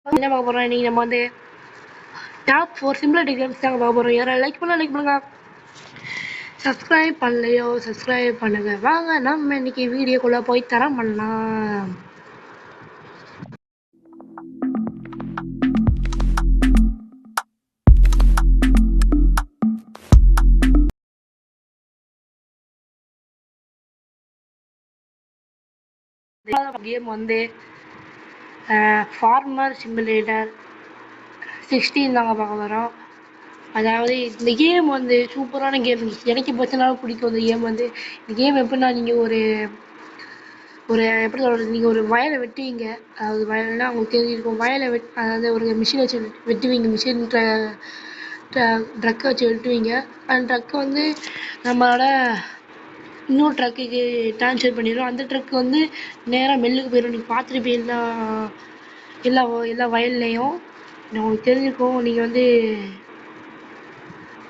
என்ன பார்க்க போகிறோம் இன்றைக்கி நம்ம வந்து டாப் 4 சிம்பிள் கேம்ஸ் தாங்க பார்க்க போகிறோம். யாராவது லைக் பண்ணுங்க, சப்ஸ்கிரைப் பண்ணலையோ சப்ஸ்கிரைப் பண்ணுங்க. வாங்க நம்ம இன்னைக்கு வீடியோக்குள்ளே போய் தரம் பண்ணலாம். கேம் வந்து ஃபார்மர் சிமுலேட்டர் 16 தாங்க பார்க்க போகிறோம். அதாவது இந்த கேம் வந்து சூப்பரான கேம். எனக்கு பர்சனலாக பிடிக்கும் இந்த கேம் வந்து. இந்த கேம் எப்படின்னா, நீங்கள் ஒரு எப்படி சொல்கிறது, நீங்கள் ஒரு வயலை வெட்டுவீங்க. அதாவது வயல்னா உங்களுக்கு தெரிஞ்சிருக்கும். வயலை அதாவது ஒரு மிஷினை வச்சு வெட்டுவீங்க. மிஷின் ட்ரக்கை வச்சு வெட்டுவீங்க. அந்த ட்ரக்கை வந்து நம்மளோட இன்னொரு ட்ரக்குக்கு ட்ரான்ஸ்ஃபர் பண்ணிடும். அந்த ட்ரக்கு வந்து நேராக மில்லுக்கு போயிடும். நீங்கள் பார்த்துருப்பீங்க எல்லா வயல்லையும். உங்களுக்கு தெரிஞ்சிருக்கும். நீங்கள் வந்து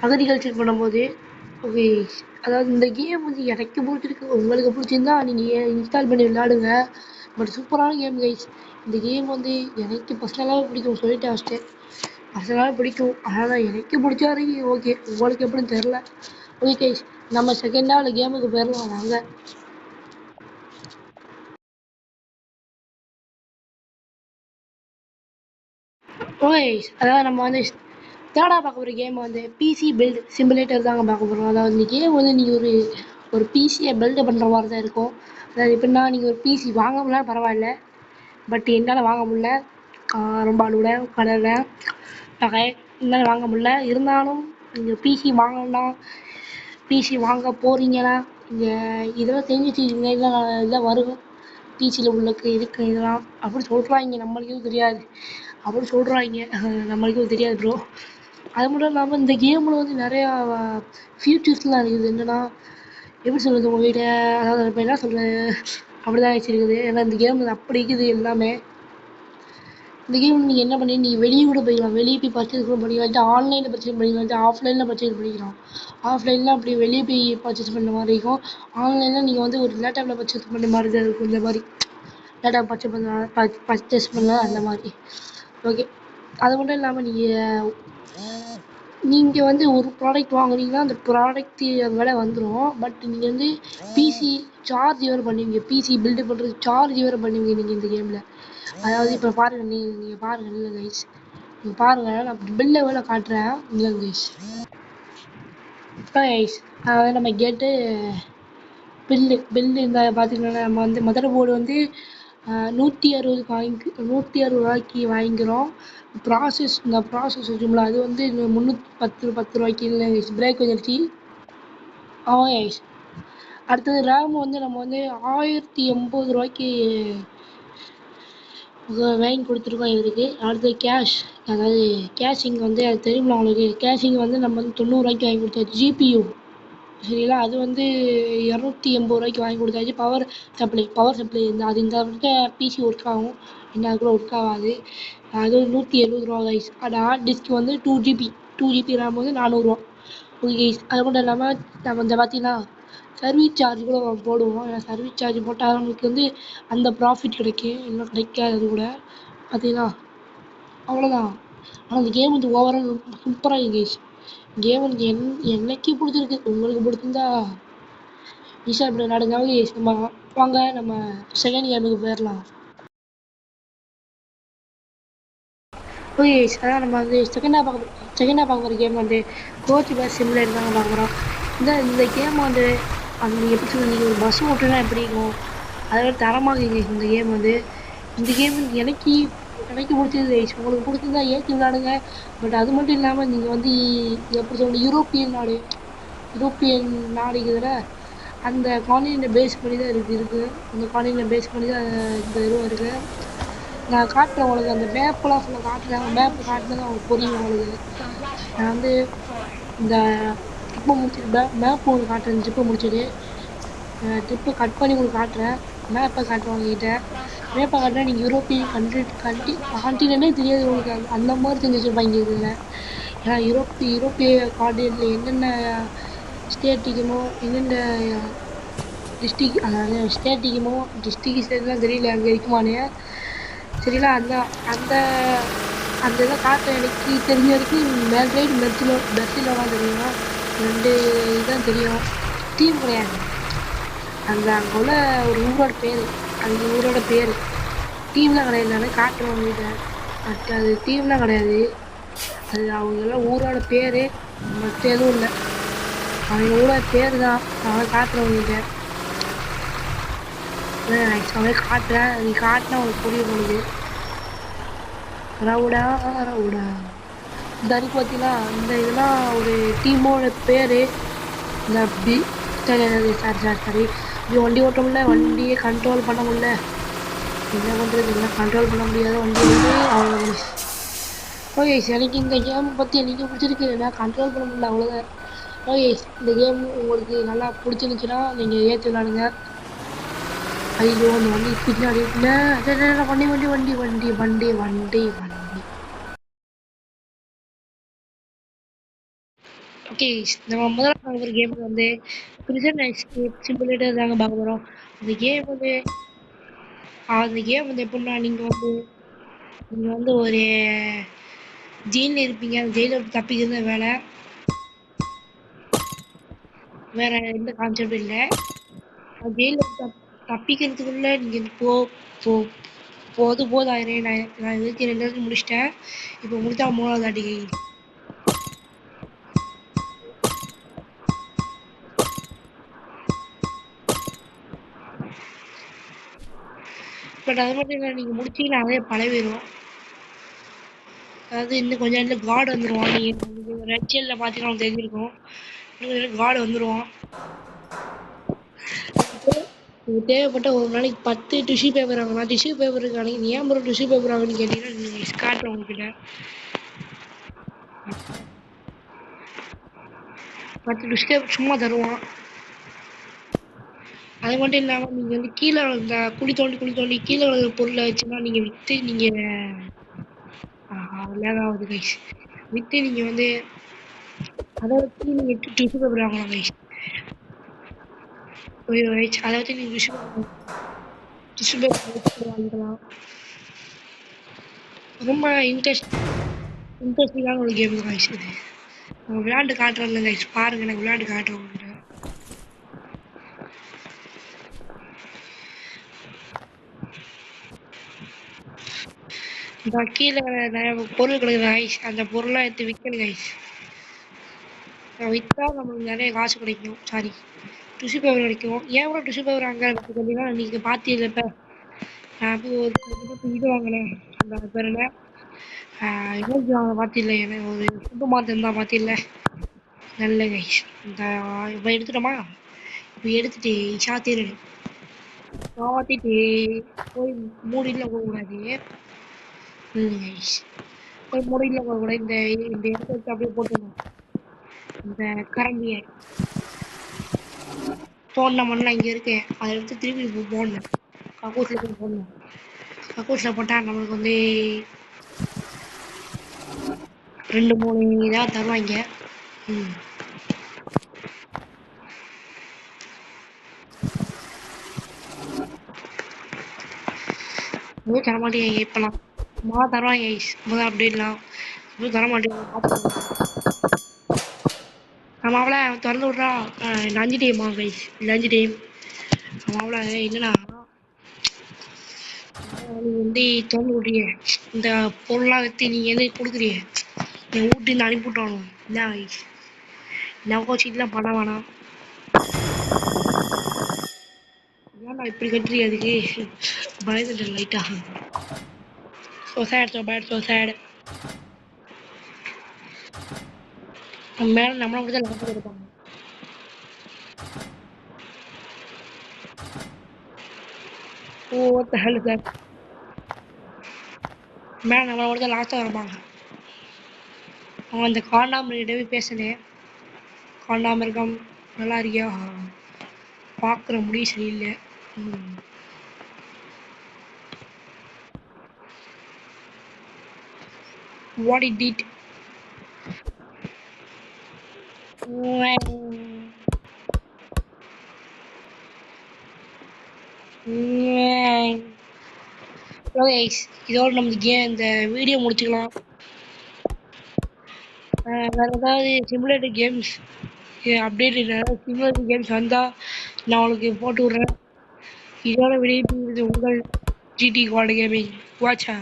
அக்ரிகல்ச்சர் பண்ணும்போது ஓகே. அதாவது இந்த கேம் வந்து எனக்கு பிடிச்சிருக்கு. உங்களுக்கு பிடிச்சிருந்தா நீங்கள் இன்ஸ்டால் பண்ணி விளையாடுங்க. பட் சூப்பரான கேம் கைஸ். இந்த கேம் வந்து எனக்கு பர்சனலாக பிடிக்கும். சொல்லிட்டு ஃபஸ்ட்டு பர்சனலாக பிடிக்கும். அதனால் எனக்கு பிடிச்ச வரைக்கும் ஓகே. உங்களுக்கு எப்படின்னு தெரில. ஓகே கைஸ், நம்ம செகண்டாக அந்த கேமுக்கு போயிடலாம் வாங்க. ஓகே, அதாவது நம்ம வந்து தேர்டாக பார்க்க போகிற கேம் வந்து பிசி பில்ட் சிமுலேட்டர் தாங்க பார்க்க போகிறோம். அதாவது இந்த கேம் வந்து நீங்கள் ஒரு பிசியை பில்டு பண்ணுற மாதிரி தான் இருக்கும். அதாவது எப்படின்னா, நீங்கள் ஒரு பிசி வாங்க முடியல பரவாயில்ல, பட் என்னால் வாங்க முடியல. ரொம்ப அழுவிட கடையில் என்னால் வாங்க முடியல. இருந்தாலும் நீங்கள் பிசி வாங்கணும்னா, பிசி வாங்க போகிறீங்கன்னா இங்கே இதெல்லாம் தெரிஞ்சு வச்சுக்கிங்க. இதெல்லாம் வரும் பிசியில் உள்ளக்கு இருக்கு இதெல்லாம் அப்படி சொல்கிறாங்க. நம்மளுக்கும் தெரியாது அப்படி சொல்கிறாங்க. நம்மளுக்கும் தெரியாது ப்ரோ. அது மட்டும் இல்லாமல் இந்த கேமில் வந்து நிறையா ஃபியூச்சர்ஸ்லாம் இருக்குது. என்னென்னா, எப்படி சொல்கிறது உங்கள்கிட்ட, அதாவது இப்போ என்ன சொல்கிறது, அப்படி தான் வச்சுருக்குது. ஏன்னா இந்த கேம் அப்படி இருக்குது எல்லாமே. இந்த கேம் நீங்கள் என்ன பண்ணி நீங்கள் வெளியே கூட போய்க்கலாம். வெளியே போய் பர்ச்சேஸ் கூட பண்ணிக்கலாம். ஆன்லைனில் பர்ச்சேஸ் பண்ணிக்கலாம். ஆஃப்லைனில் பர்ச்சேஸ் பண்ணிக்கலாம். ஆஃப்லைனில் அப்படி வெளியே போய் பர்ச்சேஸ் பண்ணுற மாதிரி இருக்கும். ஆன்லைனில் நீங்கள் வந்து ஒரு லேப்டாப்பில் பர்ச்சேஸ் பண்ணுற மாதிரி தான் இருக்கும். இந்த மாதிரி லேப்டாப் பர்ச்சேஸ் பண்ணலாம் அந்த மாதிரி. ஓகே, அது மட்டும் இல்லாமல் நீங்கள் வந்து ஒரு ப்ராடக்ட் வாங்குனீங்கன்னா அந்த ப்ராடக்ட் விலை வந்துடும். பட் நீங்கள் வந்து பிசி சார்ஜ் வேறு பண்ணுவீங்க. பிசி பில்டு பண்ணுறது சார்ஜ் வேறு பண்ணுவீங்க நீங்கள் இந்த கேமில். அதாவது இப்போ பாருங்கள், நீங்கள் பாருங்கள் இல்லை கைஸ், நீங்கள் பாருங்கள், நான் பில்லை வேலை காட்டுறேன் இல்லை கைஸ். இப்போ கைஸ் அதாவது நம்ம கேட்டு பில்லு இந்த பார்த்திங்கன்னா, நம்ம வந்து மதர் போர்டு வந்து 160 ரூபாய்க்கு வாங்கிக்கிறோம். இந்த ப்ராசஸ் வச்சுங்களா, அது வந்து 310 ரூபாய்க்கு இல்லை பிரேக் வந்துடுச்சு. ஆமாம் கைஸ். அடுத்தது ரேம் வந்து நம்ம வந்து 1080 ரூபாய்க்கு வாங்கி கொடுத்துருக்கோம் இவருக்கு. அடுத்தது கேஷ், அதாவது கேஷிங் வந்து அது தெரியுமா உங்களுக்கு. கேஷிங் வந்து நம்ம வந்து 90 ரூபாய்க்கு வாங்கி கொடுத்தாச்சு. ஜிபியூ சரிங்களா, அது வந்து 280 ரூபாய்க்கு வாங்கி கொடுத்தாச்சு. பவர் சப்ளை இந்த பிசி ஒர்க் ஆகும். என்ன கூட ஒர்க் ஆகாது. அது 170 ரூபா கைஸ். அந்த ஹார்ட் டிஸ்க் வந்து 2 ஜிபி ரேம் வந்து 400 ரூபா. ஓகே கைஸ், அது மட்டும் இல்லாமல் நம்ம இந்த பார்த்தீங்கன்னா சர்வீஸ் சார்ஜ் கூட போடுவோம். ஏன்னா சர்வீஸ் சார்ஜ் போட்டால் நமக்கு வந்து அந்த ப்ராஃபிட் கிடைக்கும். இன்னும் கிடைக்காது கூட பார்த்தீங்கன்னா. அவ்வளோதான். ஆனால் இந்த கேம் வந்து ஓவரால் சூப்பராக இருக்கு கைஸ். கேம் வந்து என்னைக்கு பிடிச்சிருக்கு. உங்களுக்கு பிடிச்சிருந்தா ஈஸியாக இப்படி விளையாடுங்க. வாங்க நம்ம செகண்ட் கேமுக்கு போயிடலாம். ஓகே, அதான் நம்ம வந்து செகண்டாக பார்க்க போகிற கேம் வந்து கோச் பஸ் சிமுலேட்டர் தாங்க பார்க்குறோம். இந்த கேம் வந்து நீங்கள் எப்படி சொல்லுங்கள், நீங்கள் ஒரு பஸ் ஓட்டுனா எப்படி இருக்கும் அதோட தரமாக இருக்குது இந்த கேம் வந்து. இந்த கேம் வந்து எனக்கு பிடிச்சது. உங்களுக்கு பிடிச்சிருந்தா ஏற்றி விளையாடுங்க. பட் அது மட்டும் இல்லாமல் நீங்கள் வந்து எப்படி சொல்கிறது, யூரோப்பியன் நாடு இருக்குதுல்ல, அந்த கான்டினென்ட்டை பேஸ் பண்ணி தான் இருக்குது. அந்த கான்டினென்ட்டை பேஸ் பண்ணி தான் இந்த இதுவும் இருக்குது. நான் காட்டுறேன் உங்களுக்கு. அந்த மேப்பெல்லாம் ஃபுல்லாக காட்டுறேன். மேப்பு காட்டினா உங்களுக்கு புரியும் உங்களுக்கு. நான் வந்து இந்த ட்ரிப்பை முடிச்சுட்டு மேப்பு உங்களுக்கு காட்டுறேன். ட்ரிப்பை கட் பண்ணி உங்களுக்கு காட்டுறேன். மேப்பை காட்டுறேன் உங்ககிட்ட. மேப்பை காட்டுறேன். நீங்கள் யூரோப்பியன் கான்டினென்ட்டே தெரியாது உங்களுக்கு. அந்த மாதிரி செஞ்சு வச்சுருப்பாங்க இதில். ஏன்னா யூரோப்பிய கான்டினென்ட்டில் என்னென்ன ஸ்டேட்டுக்குமோ என்னென்ன டிஸ்ட்ரிக்ட், அதாவது ஸ்டேட்டுக்குமோ ஸ்டேட்லாம் தெரியல அங்கே இருக்குமானே. சரிங்களா? அந்த அந்த அந்த இதை காட்டுற எனக்கு தெரிஞ்ச வரைக்கும் மேல்ரைட் பெர்சிலோலாம் தெரியும். 2 இதுதான் தெரியும். டீம் கிடையாது. அங்கே உள்ள ஒரு ஊரோட பேர், அந்த ஊரோட பேர். டீம்லாம் கிடையாது, நானே காட்டுறேன் உங்ககிட்ட. பட் அது டீம்லாம் கிடையாது, அது அவங்கெல்லாம் ஊரோட பேர். மற்ற எதுவும் இல்லை, அவங்க ஊரோட பேர் தான். நான் காட்டுறேன் உங்ககிட்ட. அவன் காட்டுறேன், நீ காட்டினா உனக்கு புரியும் உனக்கு. ரவுடா ரவுடா இந்த அன்னைக்கு பார்த்தீங்கன்னா இந்த இதெல்லாம் ஒரு டீமோட பேர். இந்த சாரி இது வண்டி ஓட்ட முடியல, வண்டியை கண்ட்ரோல் பண்ண முடியல. என்ன பண்ணுறது, என்ன கண்ட்ரோல் பண்ண முடியாத வண்டி வந்து அவ்வளோ. ஓகே, எனக்கு இந்த கேம் பற்றி எனக்கு பிடிச்சிருக்கு, நான் கண்ட்ரோல் பண்ண முடியல, அவ்வளோதான். ஓகே, இந்த கேம் உங்களுக்கு நல்லா பிடிச்சிருந்துச்சுன்னா நீங்கள் ஏற்றி விளாடுங்க. ஐயோ, அந்த வண்டி பின்னாடி வண்டி வண்டி வண்டி வண்டி வண்டி வண்டி வண்டி. ஓகே, நம்ம முதல்ல பார்க்க போகிற கேம் வந்து பிரிசன் எஸ்கேப் சிமுலேட்டர் தாங்க பார்க்க போகிறோம். அந்த கேம் வந்து எப்படின்னா நீங்கள் வந்து ஒரு ஜெயிலில் இருப்பீங்க. அந்த ஜெயிலில் தப்பிக்கிறது வேலை, வேற எந்த கான்செப்டும் இல்லை. ஜெயிலில் தப்பிக்கிறதுக்குள்ளே நீங்கள் போதும் ஆயிரம். நான் இதுக்கு 2 வாட்டி முடிச்சிட்டேன், இப்போ முடித்தா 3வது வாட்டி. பட் அது மட்டும் இல்லை, நீங்கள் முடிச்சிங்கன்னா அதே பழகிடும். அதாவது இன்னும் கொஞ்சம் நேரத்தில் காட் வந்துடுவான். நீங்கள் ரெட் ஜெயிலில் பார்த்தீங்கன்னா தெரிஞ்சிருக்கும், இன்னும் கொஞ்சம் காட் வந்துடுவான். தேவைப்பட்ட ஒரு நாளைக்கு 10 டிஷ்யூ பேப்பர் வாங்கலாம். டிஷ்யூ பேப்பருக்கு அன்றைக்கி நீ ஏன் ப்ரோ டிஷ்யூ பேப்பர் வாங்கன்னு கேட்டிங்கன்னா நீங்கள் காட்டுறேன் உங்ககிட்ட. 10 டிஷ்யூ பேப்பர் சும்மா தருவான். அது மட்டும் இல்லாமல் நீங்கள் வந்து கீழே இந்த குழி தோண்டி கீழே விழுகிற பொருளை வச்சுன்னா நீங்கள் விற்று நீங்கள் லேகாவது கைஸ் விற்று நீங்கள் வந்து அதை வச்சு நீங்கள் டிஷ்யூ பேப்பர் வாங்கலாம் கைஸ். அதை வச்சு நீங்கள் டிஷ்யூ பேப்பர் வாங்கிக்கலாம். ரொம்ப இன்ட்ரெஸ்டிங்கான ஒரு கேம் தான் கைஸ் இது. நம்ம விளையாண்டு காட்டுறோம்ல கைஸ், பாருங்க, எனக்கு விளையாண்டு காட்டுறோம். இந்த கீழே நிறைய பொருள் கிடைக்குது கைஸ், அந்த பொருளாக எடுத்து விற்கணும் கைஸ். விற்றா நம்மளுக்கு நிறைய காசு கிடைக்கும். சாரி, டிஷ்யூ பேப்பர் கிடைக்கும். ஏன் கூட டிஷ்யூ பேப்பர் அங்கே பார்த்தீங்கன்னா நீங்கள் பார்த்தீங்க. இப்போ நான் ஒரு இது வாங்கினேன், அந்த பேர் என்ன, எமோஜி வாங்க பார்த்தில்ல, எனக்கு ஒரு ஃபுட்டு மாற்று இருந்தால் பார்த்தில்ல, நல்ல கைஸ். இந்த இப்போ எடுத்துட்டோமா, இப்போ எடுத்துட்டு சாத்திரன் மாற்றிட்டு போய் மூடியில் போகக்கூடாது கைஸ். போய் மூடியில் போகக்கூடாது. இந்த இடத்த வச்சு அப்படியே போட்டுடணும். இந்த கரண்டியை தோண்டின மண்ணெலாம் இங்கே இருக்கேன், அதை எடுத்து திருப்பி போடணும். கக்கூஸில் போய் போடணும். கக்கூஸில் போட்டால் நம்மளுக்கு வந்து 2-3 இதாக தருவாங்க. தரமாட்டேங்க. இப்போ நான் தருவாங்க முதல் அப்டேட்லாம் தரமாட்டேங்க. அவளை திறந்து விட்றா, லஞ்சு டைமா கைஸ், லஞ்சு டைம். அவளை என்னன்னா நீ வந்து திறந்து விட்றிய இந்த பொருளாக வச்சு நீங்கள் எது கொடுக்குறிய என் வீட்டு இருந்து அனுப்பிவிட்டானு என்ன கைஸ். நெகோசியேட்லாம் பண்ண வேணாம். ஏன்டா இப்படி கட்டுறிய, அதுக்கு பயந்துட்டேன் லைட்டாக. So sad, so bad, so sad. மேலே நம்மளை மட்டும் தான் லாபம் இருப்பாங்க. ஓ ஹலோ சார், மேலே நம்மளோட தான் லாஸ்ட்டாக இருப்பாங்க. அவன் அந்த காண்டாமிருகிட்டவே பேசினேன். காண்டாமிருகம் நல்லா இருக்கியா, பார்க்குற முடியும் சரியில்லை. What it did. இதோட நம்ம இந்த வீடியோ முடிச்சுக்கலாம். வேற ஏதாவது simulator games update simulator games வந்தால் நான் உங்களுக்கு போட்டு விட்றேன். இதோட விடைபெறுவது உங்கள் ஜிடி குவாட் கேமிங். வாட்சா.